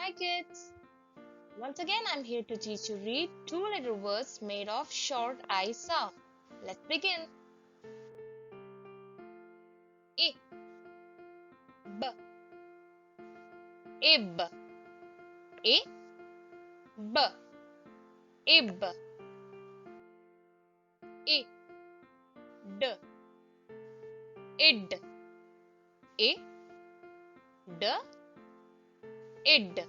Hi kids! Once again I'm here to teach you read two-letter words made of short I sound. Let's begin. I, b, ib, I, b, ib, I, d, id, I, d, id,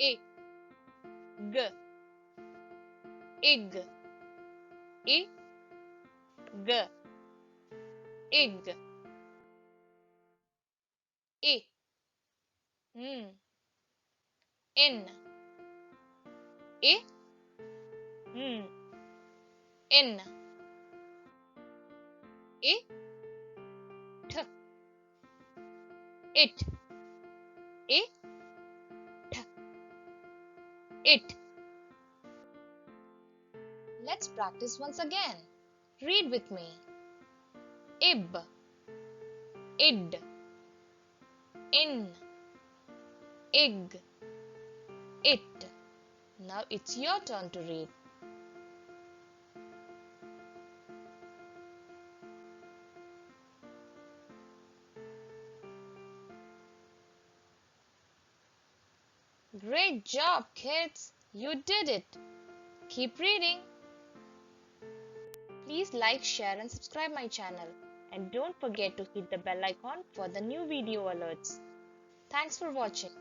I, g, ig, I, g, ig, I, in, I, in, I, t, it, I, t, it. Let's practice once again. Read with me. Ib, id, in, ig, it. Now it's your turn to read. Great job, kids! You did it! Keep reading! Please like, share and subscribe my channel. And don't forget to hit the bell icon for the new video alerts. Thanks for watching.